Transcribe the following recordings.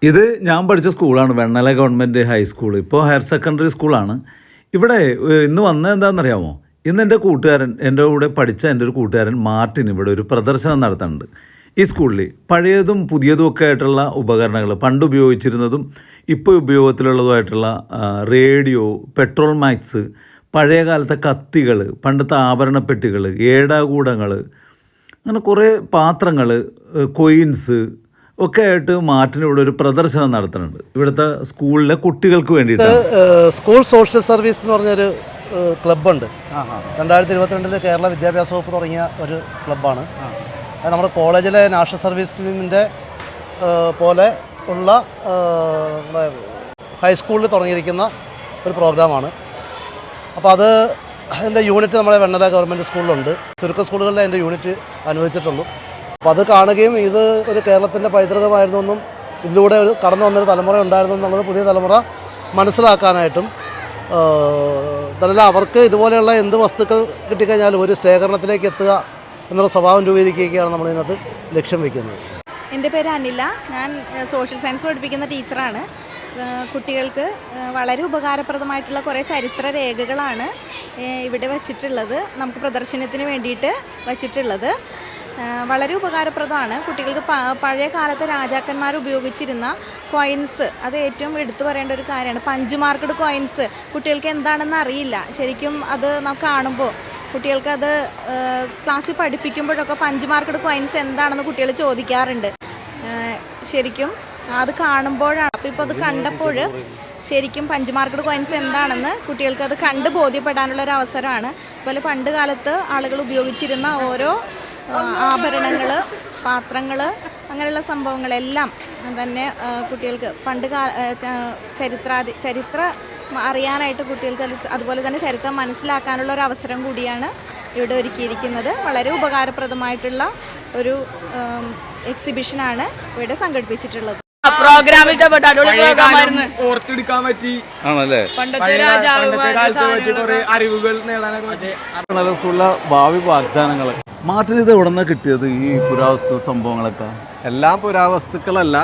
ഇത് ഞാൻ പഠിച്ച സ്കൂളാണ്, വെണ്ണല ഗവൺമെൻറ് ഹൈസ്കൂൾ. ഇപ്പോൾ ഹയർ സെക്കൻഡറി സ്കൂളാണ്. ഇവിടെ ഇന്ന് വന്നത് എന്താണെന്നറിയാമോ? ഇന്ന് എൻ്റെ കൂട്ടുകാരൻ, എൻ്റെ കൂടെ പഠിച്ച എൻ്റെ ഒരു കൂട്ടുകാരൻ മാർട്ടിൻ ഇവിടെ ഒരു പ്രദർശനം നടത്തുന്നുണ്ട്. ഈ സ്കൂളിൽ പഴയതും പുതിയതും ഒക്കെ ആയിട്ടുള്ള ഉപകരണങ്ങൾ, പണ്ട് ഉപയോഗിച്ചിരുന്നതും ഇപ്പോൾ ഉപയോഗത്തിലുള്ളതുമായിട്ടുള്ള റേഡിയോ, പെട്രോൾ മാക്സ്, പഴയ കാലത്തെ കത്തികൾ, പണ്ടത്തെ ആഭരണപ്പെട്ടികൾ, ഏടാകൂടങ്ങൾ, അങ്ങനെ കുറേ പാത്രങ്ങൾ, കൊയിൻസ് ഒക്കെ ആയിട്ട് മാർട്ടിൻ ഇവിടെ ഒരു പ്രദർശനം നടത്തുന്നുണ്ട്. ഇവിടുത്തെ സ്കൂളിലെ കുട്ടികൾക്ക് വേണ്ടിയിട്ട് സ്കൂൾ സോഷ്യൽ സർവീസ് എന്ന് പറഞ്ഞൊരു ക്ലബ്ബുണ്ട്. 2022 കേരള വിദ്യാഭ്യാസ വകുപ്പ് തുടങ്ങിയ ഒരു ക്ലബ്ബാണ്. അത് നമ്മുടെ കോളേജിലെ നാഷണൽ സർവീസ് സ്കീമിൻ്റെ പോലെ ഉള്ള ഹൈസ്കൂളിൽ തുടങ്ങിയിരിക്കുന്ന ഒരു പ്രോഗ്രാമാണ്. അപ്പോൾ അതിൻ്റെ യൂണിറ്റ് നമ്മുടെ വെണ്ണല ഗവൺമെൻറ് സ്കൂളിലുണ്ട്. ചുരുക്ക സ്കൂളുകളിൽ അതിൻ്റെ യൂണിറ്റ് അനുവദിച്ചിട്ടുള്ളൂ. അപ്പോൾ അത് കാണുകയും ഇത് ഒരു കേരളത്തിൻ്റെ പൈതൃകമായിരുന്നു എന്നും ഇതിലൂടെ ഒരു കടന്നു വന്നൊരു തലമുറ ഉണ്ടായിരുന്നു എന്നുള്ളത് പുതിയ തലമുറ മനസ്സിലാക്കാനായിട്ടും, അതല്ല അവർക്ക് ഇതുപോലെയുള്ള എന്ത് വസ്തുക്കൾ കിട്ടിക്കഴിഞ്ഞാലും ഒരു ശേഖരണത്തിലേക്ക് എത്തുക എന്നുള്ള സ്വഭാവം രൂപീകരിക്കുകയാണ് നമ്മളിതിനകത്ത് ലക്ഷ്യം വയ്ക്കുന്നത്. എൻ്റെ പേര് അനില. ഞാൻ സോഷ്യൽ സയൻസ് പഠിപ്പിക്കുന്ന ടീച്ചറാണ്. കുട്ടികൾക്ക് വളരെ ഉപകാരപ്രദമായിട്ടുള്ള കുറേ ചരിത്ര രേഖകളാണ് ഇവിടെ വച്ചിട്ടുള്ളത്, നമുക്ക് പ്രദർശനത്തിന് വേണ്ടിയിട്ട് വച്ചിട്ടുള്ളത്. വളരെ ഉപകാരപ്രദമാണ്. കുട്ടികൾക്ക് പഴയ കാലത്തെ രാജാക്കന്മാർ ഉപയോഗിച്ചിരുന്ന കോയിൻസ്, അത് ഏറ്റവും എടുത്തു പറയേണ്ട ഒരു കാര്യമാണ്. 5 മാർക്കഡ് കോയിൻസ് കുട്ടികൾക്ക് എന്താണെന്ന് അറിയില്ല. ശരിക്കും അത് നമുക്ക് കാണുമ്പോൾ കുട്ടികൾക്കത് ക്ലാസ്സിൽ പഠിപ്പിക്കുമ്പോഴൊക്കെ 5 മാർക്കഡ് കോയിൻസ് എന്താണെന്ന് കുട്ടികൾ ചോദിക്കാറുണ്ട്. ശരിക്കും അത് കാണുമ്പോഴാണ്, അപ്പോൾ ഇപ്പോൾ അത് കണ്ടപ്പോൾ ശരിക്കും 5 മാർക്കഡ് കോയിൻസ് എന്താണെന്ന് കുട്ടികൾക്ക് അത് കണ്ട് ബോധ്യപ്പെടാനുള്ളൊരു അവസരമാണ്. അതുപോലെ പണ്ട് കാലത്ത് ആളുകൾ ഉപയോഗിച്ചിരുന്ന ഓരോ ആഭരണങ്ങൾ, പാത്രങ്ങൾ, അങ്ങനെയുള്ള സംഭവങ്ങളെല്ലാം തന്നെ കുട്ടികൾക്ക് ചരിത്രം അറിയാനായിട്ട് കുട്ടികൾക്ക് അതുപോലെ തന്നെ ചരിത്രം മനസ്സിലാക്കാനുള്ള ഒരു അവസരം കൂടിയാണ് ഇവിടെ ഒരുക്കിയിരിക്കുന്നത്. വളരെ ഉപകാരപ്രദമായിട്ടുള്ള ഒരു എക്സിബിഷനാണ് ഇവിടെ സംഘടിപ്പിച്ചിട്ടുള്ളത്. ഓർത്തെടുക്കാൻ പറ്റി ആണല്ലേ, അറിവുകൾ നേടാനൊക്കെ. സ്കൂളിലെ ഭാവി വാഗ്ദാനങ്ങൾ. മാർട്ടിൻ ഇത് എവിടെ നിന്നാണ് കിട്ടിയത് ഈ പുരാവസ്തു സംഭവങ്ങളൊക്കെ? എല്ലാം പുരാവസ്തുക്കളല്ല,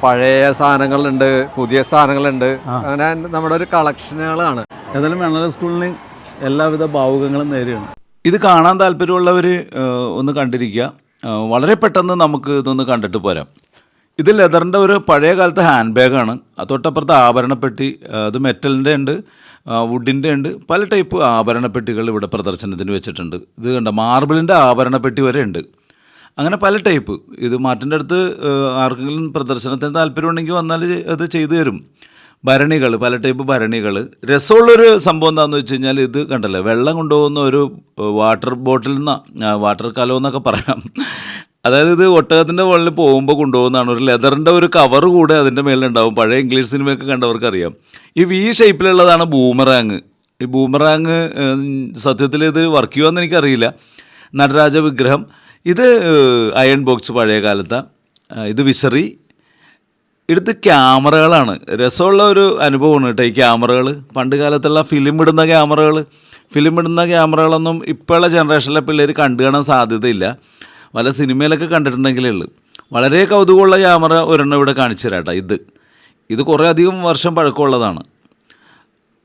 പഴയ സാധനങ്ങളുണ്ട്, പുതിയ സാധനങ്ങളുണ്ട്, അങ്ങനെ നമ്മുടെ ഒരു കളക്ഷനുകളാണ്. ഏതായാലും വെണ്ണല സ്കൂളിന് എല്ലാവിധ ഭാവുകങ്ങളും നേരെയാണ്. ഇത് കാണാൻ താല്പര്യമുള്ളവർ ഒന്ന് കണ്ടിരിക്കുക. വളരെ പെട്ടെന്ന് നമുക്ക് ഇതൊന്ന് കണ്ടിട്ട് പോരാം. ഇത് ലെതറിൻ്റെ ഒരു പഴയ കാലത്തെ ഹാൻഡ് ബാഗാണ്. തൊട്ടപ്പുറത്ത് ആഭരണപ്പെട്ടി, അത് മെറ്റലിൻ്റെ ഉണ്ട്, വുഡിൻ്റെ ഉണ്ട്, പല ടൈപ്പ് ആഭരണപ്പെട്ടികൾ ഇവിടെ പ്രദർശനത്തിന് വെച്ചിട്ടുണ്ട്. ഇത് കണ്ട മാർബിളിൻ്റെ ആഭരണപ്പെട്ടി വരെ ഉണ്ട്. അങ്ങനെ പല ടൈപ്പ്. ഇത് മാർട്ടിൻ്റെ അടുത്ത് ആർക്കെങ്കിലും പ്രദർശനത്തിന് താല്പര്യമുണ്ടെങ്കിൽ വന്നാൽ അത് ചെയ്തു തരും. ഭരണികൾ, പല ടൈപ്പ് ഭരണികൾ. രസമുള്ളൊരു സംഭവം എന്താണെന്ന് വെച്ച് കഴിഞ്ഞാൽ, ഇത് കണ്ടല്ലേ, വെള്ളം കൊണ്ടുപോകുന്ന ഒരു വാട്ടർ ബോട്ടിൽ വാട്ടർ കലം എന്നൊക്കെ പറയാം. അതായത് ഇത് ഒട്ടകത്തിൻ്റെ മുകളിൽ പോകുമ്പോൾ കൊണ്ടുപോകുന്നതാണ്. ഒരു ലെതറിൻ്റെ ഒരു കവർ കൂടെ അതിൻ്റെ മേലുണ്ടാവും. പഴയ ഇംഗ്ലീഷ് സിനിമയൊക്കെ കണ്ടവർക്കറിയാം. ഈ വി ഷേപ്പിലുള്ളതാണ് ബൂമറാങ്. ഈ ബൂമറാങ് സത്യത്തിൽ ഇത് വർക്ക് ചെയ്യുമെന്ന് എനിക്കറിയില്ല. നടരാജ വിഗ്രഹം. ഇത് അയൺ ബോക്സ് പഴയ കാലത്തെ. ഇത് വിശറി. ഇടുത്ത് ക്യാമറകളാണ്. രസമുള്ള ഒരു അനുഭവമാണ് കേട്ടോ ഈ ക്യാമറകൾ. പണ്ട് കാലത്തുള്ള ഫിലിം ഇടുന്ന ക്യാമറകളൊന്നും ഇപ്പോഴുള്ള ജനറേഷനിലെ പിള്ളേർ കണ്ടു കാണാൻ സാധ്യതയില്ല. പല സിനിമയിലൊക്കെ കണ്ടിട്ടുണ്ടെങ്കിലേ ഉള്ളൂ. വളരെ കൗതുകമുള്ള ക്യാമറ ഒരെണ്ണം ഇവിടെ കാണിച്ചു തരാം കേട്ടോ. ഇത് കുറേ അധികം വർഷം പഴക്കമുള്ളതാണ്.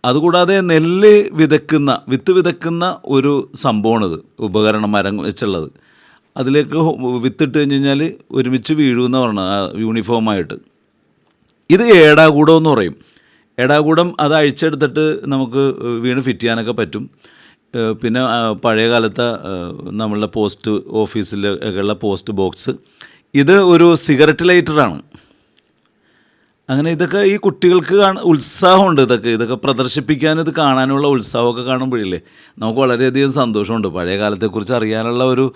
അതുകൂടാതെ വിത്ത് വിതക്കുന്ന ഒരു സംഭവമാണിത്, ഉപകരണം, മരം വെച്ചുള്ളത്. അതിലേക്ക് വിത്തിട്ട് കഴിഞ്ഞ് കഴിഞ്ഞാൽ ഒരുമിച്ച് വീഴുമെന്ന് പറഞ്ഞാൽ യൂണിഫോമായിട്ട്. ഇത് ഏടാകൂടം എന്ന് പറയും. ഏടാകൂടം അത് അഴിച്ചെടുത്തിട്ട് നമുക്ക് വീണ് ഫിറ്റ് ചെയ്യാനൊക്കെ പറ്റും. പിന്നെ പഴയ കാലത്തെ നമ്മളുടെ പോസ്റ്റ് ഓഫീസിലൊക്കെയുള്ള പോസ്റ്റ് ബോക്സ്. ഇത് ഒരു സിഗരറ്റ് ലൈറ്ററാണ്. അങ്ങനെ ഇതൊക്കെ ഈ കുട്ടികൾക്ക് ഉത്സാഹമുണ്ട്. ഇതൊക്കെ പ്രദർശിപ്പിക്കാനും ഇത് കാണാനുള്ള ഉത്സാഹമൊക്കെ കാണുമ്പോഴില്ലേ നമുക്ക് വളരെയധികം സന്തോഷമുണ്ട്. പഴയ കാലത്തെക്കുറിച്ച് അറിയാനുള്ള ഒരു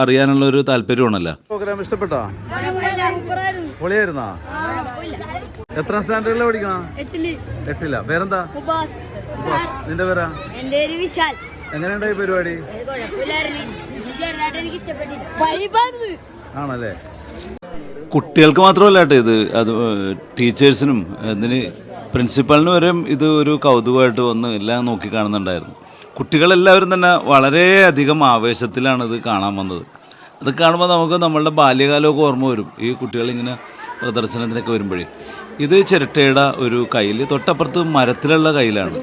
അറിയാനുള്ള ഒരു താല്പര്യമാണല്ലോ. പ്രോഗ്രാം ഇഷ്ടപ്പെട്ടോ? പൊളിയായിരുന്നാ? എത്ര സ്റ്റാൻഡേർഡിലാണ് പഠിക്കണം? 8ലാ. പേരെന്താ? നിന്റെ പേരാ? എങ്ങനെയുണ്ടായി പരിപാടി? ആണല്ലേ. കുട്ടികൾക്ക് മാത്രമല്ല കേട്ടോ അത് ടീച്ചേഴ്സിനും പ്രിൻസിപ്പലിനും വരെ ഇത് ഒരു കൗതുകമായിട്ട് വന്ന് എല്ലാം നോക്കി കാണുന്നുണ്ടായിരുന്നു. കുട്ടികളെല്ലാവരും തന്നെ വളരെയധികം ആവേശത്തിലാണ് ഇത് കാണാൻ വന്നത്. അതൊക്കെ കാണുമ്പോൾ നമുക്ക് നമ്മളുടെ ബാല്യകാലമൊക്കെ ഓർമ്മ വരും ഈ കുട്ടികളിങ്ങനെ പ്രദർശനത്തിനൊക്കെ വരുമ്പോഴേ. ഇത് ചിരട്ടയുടെ ഒരു കയ്യിൽ, തൊട്ടപ്പുറത്ത് മരത്തിലുള്ള കയ്യിലാണ്.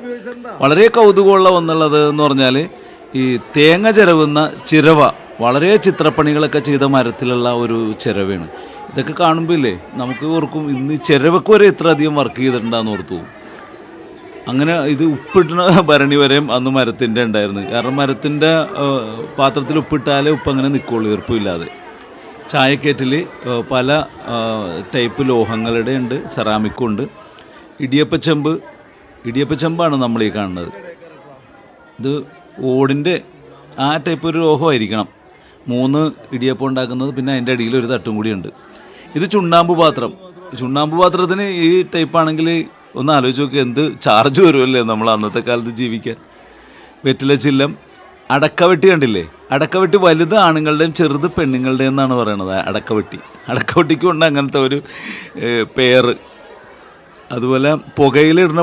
വളരെ കൗതുകമുള്ള ഒന്നുള്ളത് എന്ന് പറഞ്ഞാൽ ഈ തേങ്ങ ചിരവുന്ന ചിരവ, വളരെ ചിത്രപ്പണികളൊക്കെ ചെയ്ത മരത്തിലുള്ള ഒരു ചിരവയാണ്. ഇതൊക്കെ കാണുമ്പോൾ ഇല്ലേ നമുക്ക് ഓർക്കും ഇന്ന് ചിരവക്ക് വരെ ഇത്ര അധികം വർക്ക് ചെയ്തിട്ടുണ്ടാകുന്ന ഓർത്തു പോകും. അങ്ങനെ ഇത് ഉപ്പിടുന്ന ഭരണി വരെയും അന്ന് മരത്തിൻ്റെ ഉണ്ടായിരുന്നു. കാരണം മരത്തിൻ്റെ പാത്രത്തിൽ ഉപ്പിട്ടാലേ ഉപ്പ് അങ്ങനെ നിൽക്കുള്ളൂ, ഈർപ്പമില്ലാതെ. ചായക്കേറ്റിൽ പല ടൈപ്പ് ലോഹങ്ങളുടെ ഉണ്ട്, സെറാമിക്കും ഉണ്ട്. ഇടിയപ്പച്ചെമ്പാണ് നമ്മൾ ഈ കാണുന്നത്. ഇത് ഓടിൻ്റെ ആ ടൈപ്പ് ഒരു ലോഹമായിരിക്കണം. 3 ഇടിയപ്പം ഉണ്ടാക്കുന്നത്, പിന്നെ അതിൻ്റെ അടിയിൽ ഒരു തട്ടും കൂടിയുണ്ട്. ഇത് ചുണ്ണാമ്പ് പാത്രം. ചുണ്ണാമ്പ് പാത്രത്തിന് ഈ ടൈപ്പാണെങ്കിൽ ഒന്ന് ആലോചിച്ച് നോക്കി എന്ത് ചാർജ് വരുമല്ലേ നമ്മൾ അന്നത്തെ കാലത്ത് ജീവിക്കാൻ. വെറ്റില ചില്ലം, അടക്കവെട്ടി കണ്ടില്ലേ? അടക്കവെട്ടി വലുത് ആണുങ്ങളുടെയും ചെറുത് പെണ്ണുങ്ങളുടെയും എന്നാണ് പറയണത്. അടക്കവെട്ടിക്കും ഉണ്ട് അങ്ങനത്തെ ഒരു പേര്. അതുപോലെ പുകയിലിടുന്ന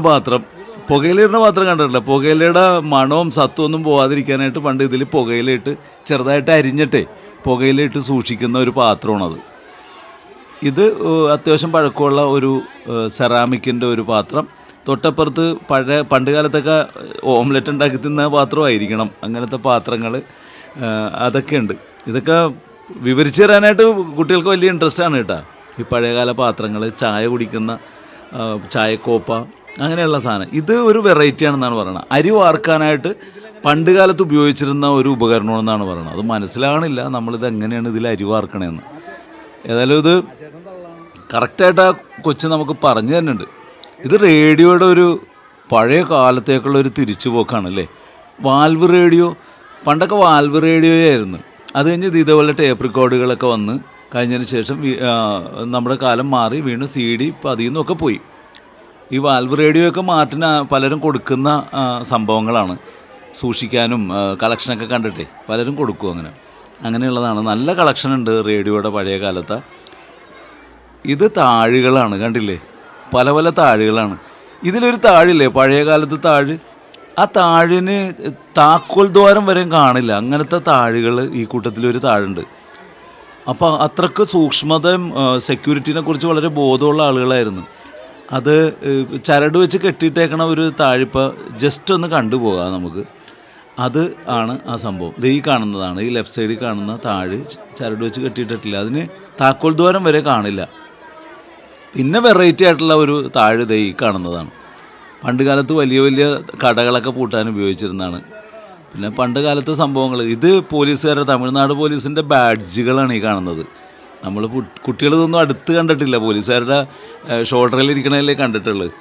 പാത്രം കണ്ടിട്ടില്ല? പുകയിലയുടെ മണവും സത്വം ഒന്നും പോകാതിരിക്കാനായിട്ട് പണ്ട് ഇതിൽ പുകയിലിട്ട് ചെറുതായിട്ട് അരിഞ്ഞിട്ടേ പുകയിലിട്ട് സൂക്ഷിക്കുന്ന ഒരു പാത്രമാണത്. ഇത് അത്യാവശ്യം പഴക്കമുള്ള ഒരു സെറാമിക്കിൻ്റെ ഒരു പാത്രം. തൊട്ടപ്പുറത്ത് പണ്ട് കാലത്തൊക്കെ ഓംലെറ്റ് ഉണ്ടാക്കി തിന്ന പാത്രമായിരിക്കണം അങ്ങനത്തെ പാത്രങ്ങൾ, അതൊക്കെയുണ്ട്. ഇതൊക്കെ വിവരിച്ചു തരാനായിട്ട് കുട്ടികൾക്ക് വലിയ ഇൻട്രസ്റ്റാണ് കേട്ടോ. ഈ പഴയകാല പാത്രങ്ങൾ, ചായ കുടിക്കുന്ന ചായക്കോപ്പ, അങ്ങനെയുള്ള സാധനം. ഇത് ഒരു വെറൈറ്റി ആണെന്നാണ് പറയുന്നത്. അരി വാർക്കാനായിട്ട് പണ്ട് കാലത്ത് ഉപയോഗിച്ചിരുന്ന ഒരു ഉപകരണമെന്നാണ് പറയുന്നത്. അത് മനസ്സിലാകണില്ല നമ്മളിത് എങ്ങനെയാണ് ഇതിൽ അരി വാർക്കണേന്ന്. ഏതായാലും ഇത് കറക്റ്റായിട്ട് ആ കൊച്ച് നമുക്ക് പറഞ്ഞു തരുന്നുണ്ട്. ഇത് റേഡിയോയുടെ ഒരു പഴയ കാലത്തേക്കുള്ള ഒരു തിരിച്ചുപോക്കാണല്ലേ. വാൽവ് റേഡിയോ, പണ്ടൊക്കെ വാൽവ് റേഡിയോയായിരുന്നു. അത് കഴിഞ്ഞ് ഇതേപോലെ ടേപ്പ് റെക്കോർഡുകളൊക്കെ വന്ന് കഴിഞ്ഞതിന് ശേഷം നമ്മുടെ കാലം മാറി വീണ്ടും CD അതിൽ നിന്നൊക്കെ പോയി. ഈ വാൽവ് റേഡിയോ ഒക്കെ മാറ്റിന് പലരും കൊടുക്കുന്ന സംഭവങ്ങളാണ്. സൂക്ഷിക്കാനും കളക്ഷനൊക്കെ കണ്ടിട്ടേ പലരും കൊടുക്കും. അങ്ങനെയുള്ളതാണ്. നല്ല കളക്ഷൻ ഉണ്ട് റേഡിയോയുടെ പഴയ കാലത്ത്. ഇത് താഴുകളാണ്, കണ്ടില്ലേ? പല പല താഴുകളാണ്. ഇതിലൊരു താഴില്ലേ പഴയ കാലത്ത് താഴ്, ആ താഴിന് താക്കോൽ ദ്വാരം വരെയും കാണില്ല. അങ്ങനത്തെ താഴുകൾ ഈ കൂട്ടത്തിലൊരു താഴുണ്ട്. അപ്പോൾ അത്രയ്ക്ക് സൂക്ഷ്മതയും സെക്യൂരിറ്റീനെ കുറിച്ച് വളരെ ബോധമുള്ള ആളുകളായിരുന്നു. അത് ചരട് വെച്ച് കെട്ടിയിട്ടേക്കണ ഒരു താഴിപ്പ ജസ്റ്റ് ഒന്ന് കണ്ടുപോകാം നമുക്ക്. അത് ആണ് ആ സംഭവം. ഇത് ഈ കാണുന്നതാണ്, ഈ ലെഫ്റ്റ് സൈഡിൽ കാണുന്ന താഴ് ചരട് വെച്ച് കെട്ടിയിട്ടില്ല. അതിന് താക്കോൽ ദ്വാരം വരെ കാണില്ല. പിന്നെ വെറൈറ്റി ആയിട്ടുള്ള ഒരു താഴ് ഈ കാണുന്നതാണ്. പണ്ട് കാലത്ത് വലിയ വലിയ കടകളൊക്കെ പൂട്ടാൻ ഉപയോഗിച്ചിരുന്നതാണ്. പിന്നെ പണ്ട് കാലത്തെ സംഭവങ്ങൾ. ഇത് പോലീസുകാരുടെ, തമിഴ്നാട് പോലീസിൻ്റെ ബാഡ്ജുകളാണ് ഈ കാണുന്നത്. നമ്മൾ കുട്ടികൾ ഇതൊന്നും അടുത്ത് കണ്ടിട്ടില്ല. പോലീസുകാരുടെ ഷോൾഡറിൽ ഇരിക്കണതല്ലേ കണ്ടിട്ടുള്ളത്.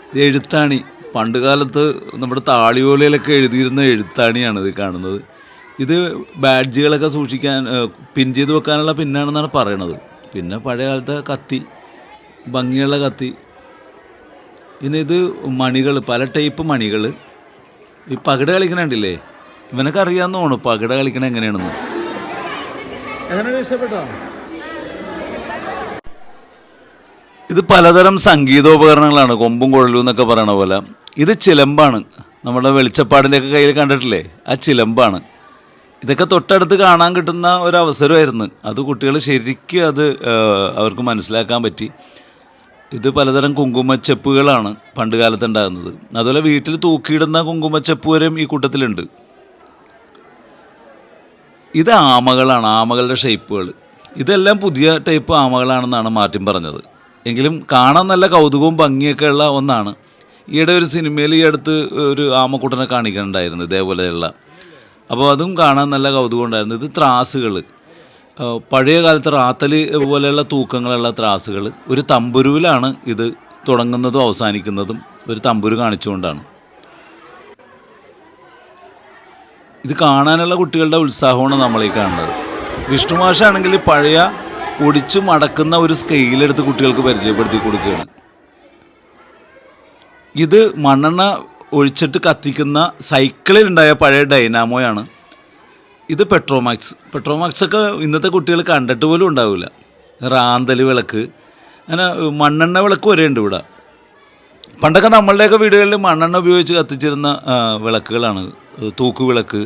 ഇത് എഴുത്താണി. പണ്ട് കാലത്ത് നമ്മുടെ താളിയോലയിലൊക്കെ എഴുതിയിരുന്ന എഴുത്താണിയാണ് ഇത് കാണുന്നത്. ഇത് ബാഡ്ജുകളൊക്കെ സൂക്ഷിക്കാൻ, പിൻ ചെയ്ത് വെക്കാനുള്ള പിന്നാണെന്നാണ് പറയണത്. പിന്നെ പഴയ കാലത്തെ കത്തി, ഭംഗിയുള്ള കത്തി. പിന്നെ ഇത് മണികൾ, പല ടൈപ്പ് മണികൾ. ഈ പകിട കളിക്കണുണ്ടില്ലേ, ഇവനൊക്കെ അറിയാമെന്ന് തോന്നുന്നു പകിട കളിക്കണ എങ്ങനെയാണെന്ന്. എങ്ങനെയാണ്, ഇഷ്ടപ്പെട്ടോ? ഇത് പലതരം സംഗീതോപകരണങ്ങളാണ്, കൊമ്പും കുഴലും എന്നൊക്കെ പറയണ പോലെ. ഇത് ചിലമ്പാണ്. നമ്മുടെ വെളിച്ചപ്പാടിൻ്റെയൊക്കെ കയ്യിൽ കണ്ടിട്ടില്ലേ, ആ ചിലമ്പാണ്. ഇതൊക്കെ തൊട്ടടുത്ത് കാണാൻ കിട്ടുന്ന ഒരവസരമായിരുന്നു. അത് കുട്ടികൾ ശരിക്കും അവർക്ക് മനസ്സിലാക്കാൻ പറ്റി. ഇത് പലതരം കുങ്കുമച്ചെപ്പുകളാണ് പണ്ട് കാലത്ത് ഉണ്ടാകുന്നത്. അതുപോലെ വീട്ടിൽ തൂക്കിയിടുന്ന കുങ്കുമച്ചെപ്പ് വരെയും ഈ കൂട്ടത്തിലുണ്ട്. ഇത് ആമകളാണ്, ആമകളുടെ ഷേപ്പുകൾ. ഇതെല്ലാം പുതിയ ടൈപ്പ് ആമകളാണെന്നാണ് മാർട്ടിൻ പറഞ്ഞത്. എങ്കിലും കാണാൻ നല്ല കൗതുകവും ഭംഗിയൊക്കെ ഉള്ള ഒന്നാണ്. ഈയിടെ ഒരു സിനിമയിൽ ഈ അടുത്ത് ഒരു ആമക്കൂട്ടനെ കാണിക്കുന്നുണ്ടായിരുന്നു ഇതേപോലെയുള്ള. അപ്പോൾ അതും കാണാൻ നല്ല കൗതുകം ഉണ്ടായിരുന്നു. ഇത് ത്രാസുകൾ, പഴയ കാലത്ത് റാത്തല് പോലെയുള്ള തൂക്കങ്ങളുള്ള ത്രാസുകൾ. ഒരു തമ്പുരുവിലാണ് ഇത് തുടങ്ങുന്നതും അവസാനിക്കുന്നതും, ഒരു തമ്പുരു കാണിച്ചുകൊണ്ടാണ്. ഇത് കാണാനുള്ള കുട്ടികളുടെ ഉത്സാഹമാണ് നമ്മളീ കാണുന്നത്. വിഷ്ണുമാഷാണെങ്കിൽ പഴയ ഒടിച്ചു മടക്കുന്ന ഒരു സ്കെയിലെടുത്ത് കുട്ടികൾക്ക് പരിചയപ്പെടുത്തി കൊടുക്കുകയാണ്. ഇത് മണ്ണെണ്ണ ഒഴിച്ചിട്ട് കത്തിക്കുന്ന സൈക്കിളിലുണ്ടായ പഴയ ഡൈനാമോയാണ്. ഇത് പെട്രോമാക്സ് ഒക്കെ ഇന്നത്തെ കുട്ടികൾ കണ്ടിട്ട് പോലും ഉണ്ടാവില്ല. റാന്തൽ വിളക്ക്, അങ്ങനെ മണ്ണെണ്ണ വിളക്ക് വരെ ഉണ്ട് ഇവിടെ. പണ്ടൊക്കെ നമ്മളുടെയൊക്കെ വീടുകളിൽ മണ്ണെണ്ണ ഉപയോഗിച്ച് കത്തിച്ചിരുന്ന വിളക്കുകളാണ്. തൂക്കുവിളക്ക്,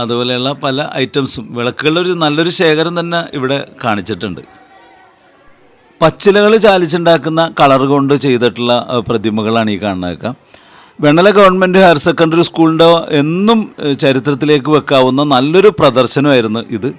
അതുപോലെയുള്ള പല ഐറ്റംസും വിളക്കുകളുടെ ഒരു നല്ലൊരു ശേഖരം തന്നെ ഇവിടെ കാണിച്ചിട്ടുണ്ട്. പച്ചിലകൾ ചാലിച്ചുണ്ടാക്കുന്ന കളർ കൊണ്ട് ചെയ്തിട്ടുള്ള പ്രതിമകളാണ് ഈ കാണുന്നതൊക്കെ. വെണ്ണല ഗവൺമെൻറ് ഹയർ സെക്കൻഡറി സ്കൂളിൻ്റെ എന്നും ചരിത്രത്തിലേക്ക് വെക്കാവുന്ന നല്ലൊരു പ്രദർശനമായിരുന്നു ഇത്.